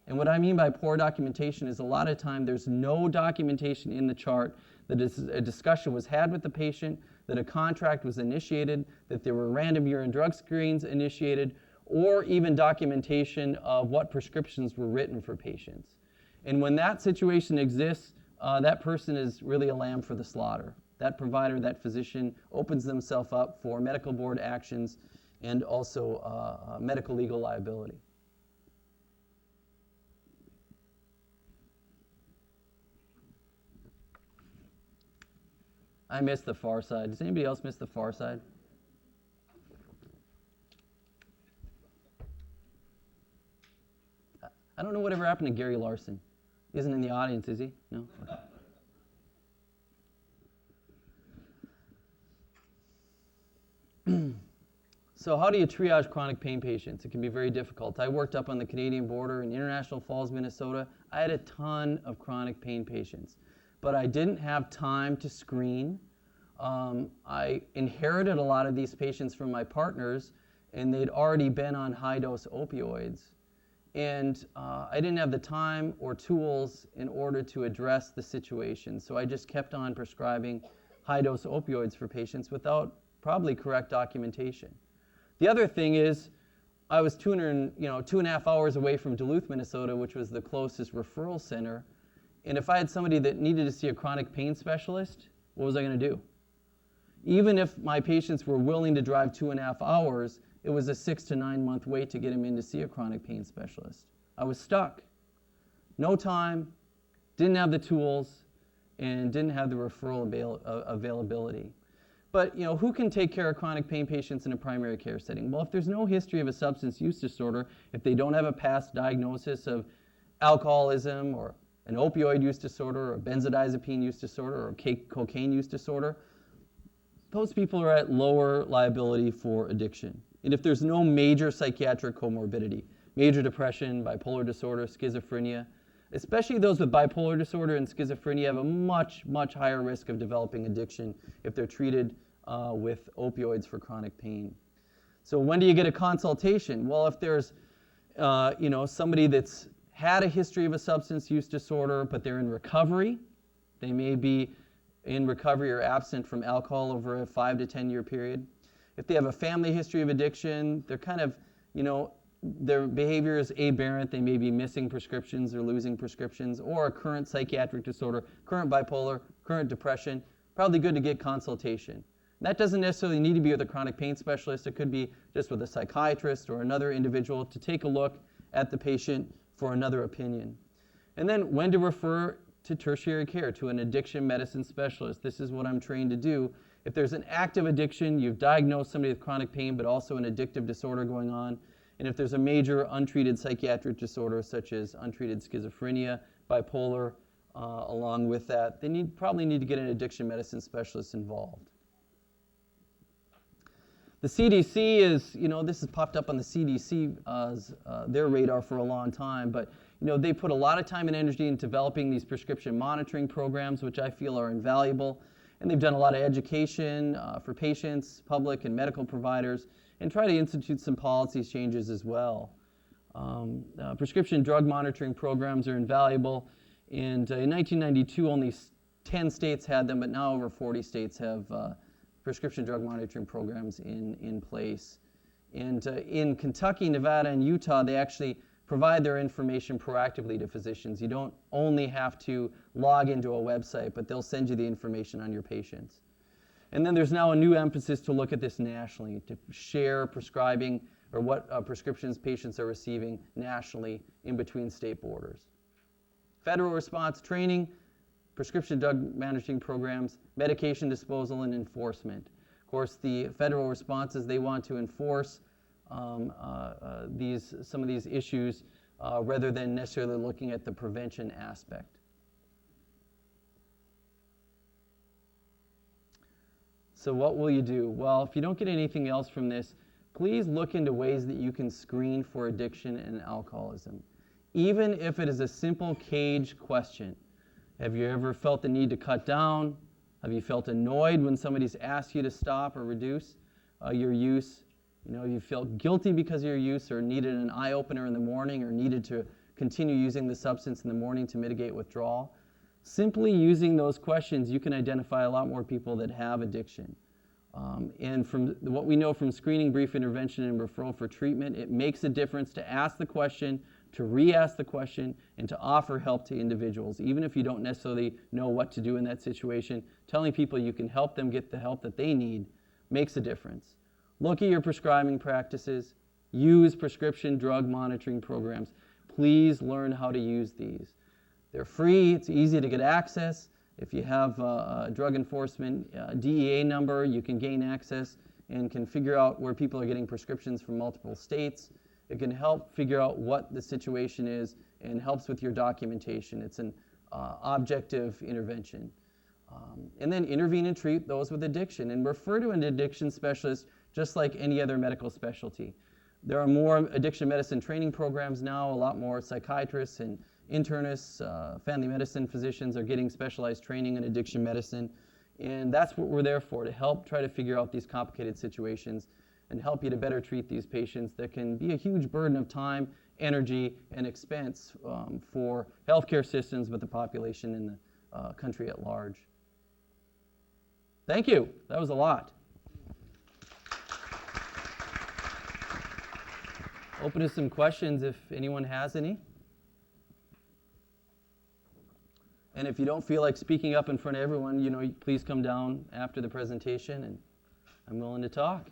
And what I mean by poor documentation is a lot of time there's no documentation in the chart that a discussion was had with the patient, that a contract was initiated, that there were random urine drug screens initiated, or even documentation of what prescriptions were written for patients. And when that situation exists, that person is really a lamb for the slaughter. That provider, that physician opens themselves up for medical board actions and also medical legal liability. I missed the far side. Does anybody else miss the far side? I don't know whatever happened to Gary Larson. He isn't in the audience, is he? No? Okay. So how do you triage chronic pain patients? It can be very difficult. I worked up on the Canadian border in International Falls, Minnesota. I had a ton of chronic pain patients, but I didn't have time to screen. I inherited a lot of these patients from my partners, and they'd already been on high-dose opioids. And I didn't have the time or tools in order to address the situation. So I just kept on prescribing high-dose opioids for patients without probably correct documentation. The other thing is I was 2.5 hours away from Duluth, Minnesota, which was the closest referral center. And if I had somebody that needed to see a chronic pain specialist, what was I going to do? Even if my patients were willing to drive 2.5 hours, it was a 6 to 9 month wait to get him in to see a chronic pain specialist. I was stuck. No time, didn't have the tools, and didn't have the referral availability. But who can take care of chronic pain patients in a primary care setting? Well, if there's no history of a substance use disorder, if they don't have a past diagnosis of alcoholism or an opioid use disorder or a benzodiazepine use disorder or cocaine use disorder, those people are at lower liability for addiction. And if there's no major psychiatric comorbidity, major depression, bipolar disorder, schizophrenia, especially those with bipolar disorder and schizophrenia have a much, much higher risk of developing addiction if they're treated with opioids for chronic pain. So when do you get a consultation? Well, if there's somebody that's had a history of a substance use disorder, but they're in recovery, they may be in recovery or absent from alcohol over a 5 to 10 year period. If they have a family history of addiction, they're kind of, their behavior is aberrant. They may be missing prescriptions or losing prescriptions, or a current psychiatric disorder, current bipolar, current depression. Probably good to get consultation. That doesn't necessarily need to be with a chronic pain specialist. It could be just with a psychiatrist or another individual to take a look at the patient for another opinion. And then when to refer to tertiary care, to an addiction medicine specialist. This is what I'm trained to do. If there's an active addiction, you've diagnosed somebody with chronic pain, but also an addictive disorder going on, and if there's a major untreated psychiatric disorder, such as untreated schizophrenia, bipolar, along with that, they probably need to get an addiction medicine specialist involved. The CDC is, this has popped up on the CDC's their radar for a long time, but they put a lot of time and energy in developing these prescription monitoring programs, which I feel are invaluable. And they've done a lot of education for patients, public and medical providers, and try to institute some policy changes as well. Prescription drug monitoring programs are invaluable. And in 1992, only 10 states had them, but now over 40 states have prescription drug monitoring programs in place. And in Kentucky, Nevada, and Utah, they actually provide their information proactively to physicians. You don't only have to log into a website, but they'll send you the information on your patients. And then there's now a new emphasis to look at this nationally, to share prescribing or what prescriptions patients are receiving nationally in between state borders. Federal response training, prescription drug management programs, medication disposal, and enforcement. Of course, the federal responses, they want to enforce some of these issues rather than necessarily looking at the prevention aspect. So what will you do? Well, if you don't get anything else from this, please look into ways that you can screen for addiction and alcoholism. Even if it is a simple cage question. Have you ever felt the need to cut down? Have you felt annoyed when somebody's asked you to stop or reduce your use? You know, you felt guilty because of your use or needed an eye-opener in the morning or needed to continue using the substance in the morning to mitigate withdrawal. Simply using those questions, you can identify a lot more people that have addiction. And from what we know from screening, brief intervention, and referral for treatment, it makes a difference to ask the question, to re-ask the question, and to offer help to individuals. Even if you don't necessarily know what to do in that situation, telling people you can help them get the help that they need makes a difference. Look at your prescribing practices. Use prescription drug monitoring programs. Please learn how to use these. They're free. It's easy to get access. If you have a drug enforcement DEA number, you can gain access and can figure out where people are getting prescriptions from multiple states. It can help figure out what the situation is and helps with your documentation. It's an objective intervention. And then intervene and treat those with addiction and refer to an addiction specialist just like any other medical specialty. There are more addiction medicine training programs now. A lot more psychiatrists and internists, family medicine physicians are getting specialized training in addiction medicine. And that's what we're there for, to help try to figure out these complicated situations and help you to better treat these patients that can be a huge burden of time, energy, and expense for healthcare systems, but the population in the country at large. Thank you. That was a lot. Open to some questions if anyone has any. And if you don't feel like speaking up in front of everyone, you know, please come down after the presentation, and I'm willing to talk.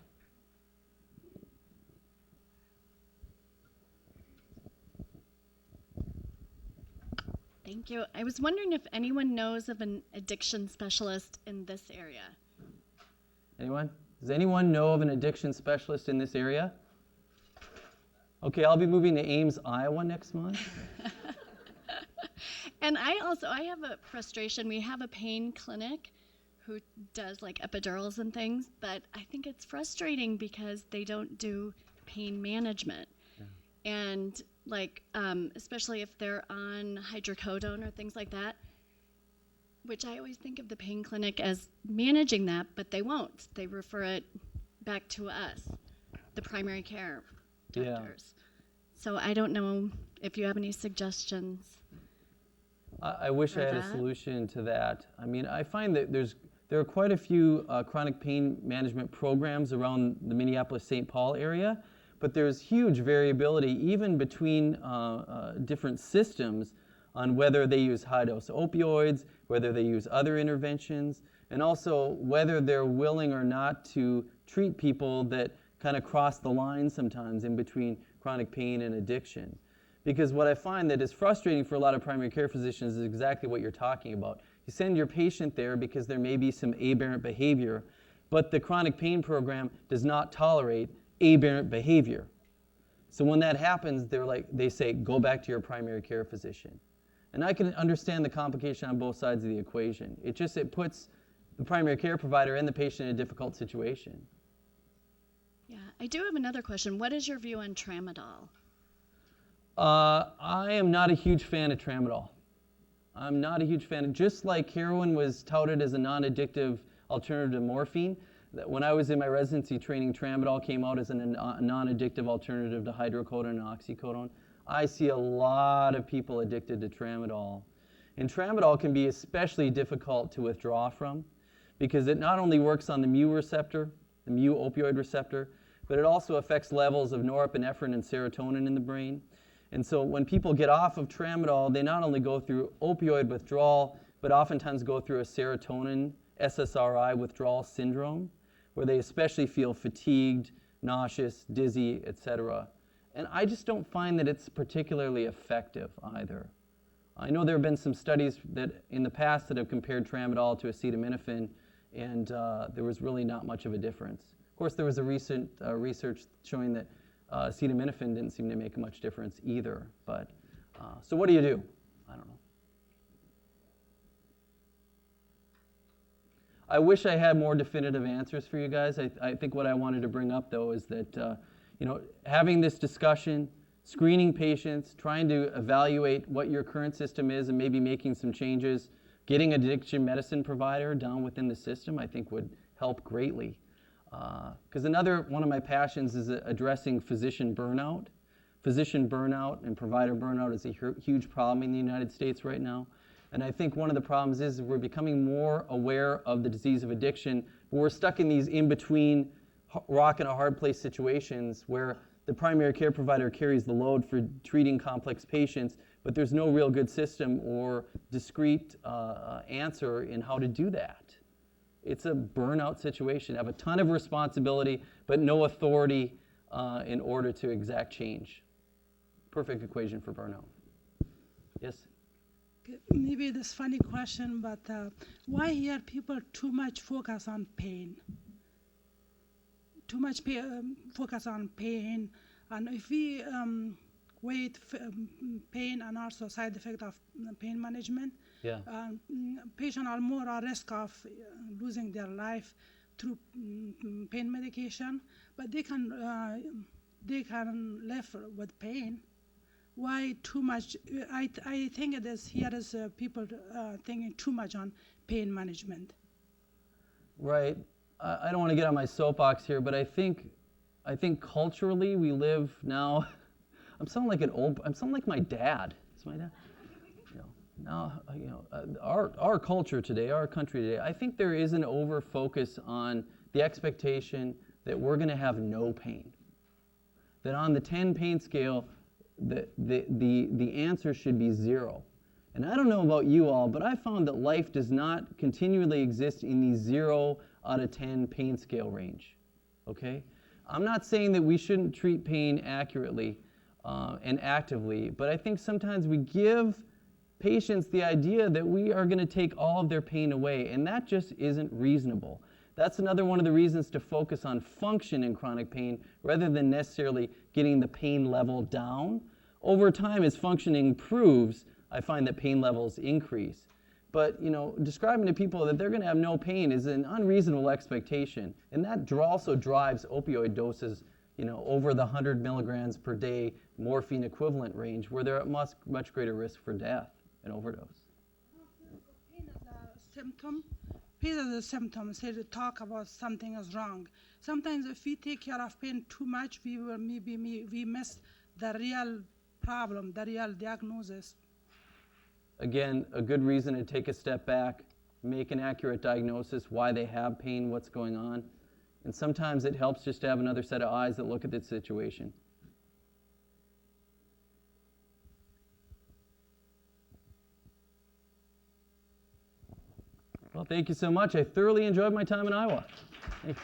Thank you. I was wondering if anyone knows of an addiction specialist in this area. Anyone? Does anyone know of an addiction specialist in this area? Okay, I'll be moving to Ames, Iowa next month. And I have a frustration. We have a pain clinic who does like epidurals and things, but I think it's frustrating because they don't do pain management. Yeah. And like, especially if they're on hydrocodone or things like that, which I always think of the pain clinic as managing that, but they won't. They refer it back to us, the primary care doctors. Yeah. So I don't know if you have any suggestions. I wish I had a solution to that. I mean, I find that there are quite a few chronic pain management programs around the Minneapolis-St. Paul area, but there's huge variability even between different systems on whether they use high-dose opioids, whether they use other interventions, and also whether they're willing or not to treat people that kind of cross the line sometimes in between chronic pain and addiction. Because what I find that is frustrating for a lot of primary care physicians is exactly what you're talking about. You send your patient there because there may be some aberrant behavior, but the chronic pain program does not tolerate aberrant behavior. So when that happens, they say, go back to your primary care physician. And I can understand the complication on both sides of the equation. It puts the primary care provider and the patient in a difficult situation. Yeah, I do have another question. What is your view on tramadol? I am not a huge fan of tramadol. I'm not a huge fan. Just like heroin was touted as a non-addictive alternative to morphine, when I was in my residency training, tramadol came out as a non-addictive alternative to hydrocodone and oxycodone. I see a lot of people addicted to tramadol. And tramadol can be especially difficult to withdraw from because it not only works on the mu receptor, the mu opioid receptor, but it also affects levels of norepinephrine and serotonin in the brain. And so when people get off of tramadol, they not only go through opioid withdrawal, but oftentimes go through a serotonin SSRI withdrawal syndrome, where they especially feel fatigued, nauseous, dizzy, etc. And I just don't find that it's particularly effective either. I know there have been some studies that in the past that have compared tramadol to acetaminophen, and there was really not much of a difference. Of course, there was a recent research showing that acetaminophen didn't seem to make much difference either. But so what do you do? I don't know. I wish I had more definitive answers for you guys. I think what I wanted to bring up, though, is that having this discussion, screening patients, trying to evaluate what your current system is and maybe making some changes, getting an addiction medicine provider down within the system, I think would help greatly. Because another one of my passions is addressing physician burnout. Physician burnout and provider burnout is a huge problem in the United States right now. And I think one of the problems is we're becoming more aware of the disease of addiction, but we're stuck in these in-between rock and a hard place situations where the primary care provider carries the load for treating complex patients, but there's no real good system or discrete answer in how to do that. It's a burnout situation. Have a ton of responsibility, but no authority in order to exact change. Perfect equation for burnout. Yes? Maybe this funny question, but why here people too much focus on pain? Too much focus on pain, and if we weight pain and also side effect of pain management, Yeah. Patients are more at risk of losing their life through pain medication, but they can live with pain. Why too much? I think it is here is people thinking too much on pain management. Right. I don't want to get on my soapbox here, but I think culturally we live now. I'm sounding like my dad. It's my dad. Our culture today, our country today, I think there is an over focus on the expectation that we're going to have no pain. That on the 10 pain scale, the answer should be 0. And I don't know about you all, but I found that life does not continually exist in the 0 out of 10 pain scale range. Okay? I'm not saying that we shouldn't treat pain accurately and actively, but I think sometimes we give patients the idea that we are going to take all of their pain away, and that just isn't reasonable. That's another one of the reasons to focus on function in chronic pain rather than necessarily getting the pain level down. Over time, as functioning improves, I find that pain levels increase. But describing to people that they're going to have no pain is an unreasonable expectation, and that also drives opioid doses over the 100 milligrams per day morphine equivalent range, where they're at much greater risk for death and overdose. Pain is a symptom. Pain is a symptom. Say to talk about something is wrong. Sometimes if we take care of pain too much, we miss the real problem, the real diagnosis. Again, a good reason to take a step back, make an accurate diagnosis, why they have pain, what's going on. And sometimes it helps just to have another set of eyes that look at the situation. Well, thank you so much. I thoroughly enjoyed my time in Iowa. Thanks.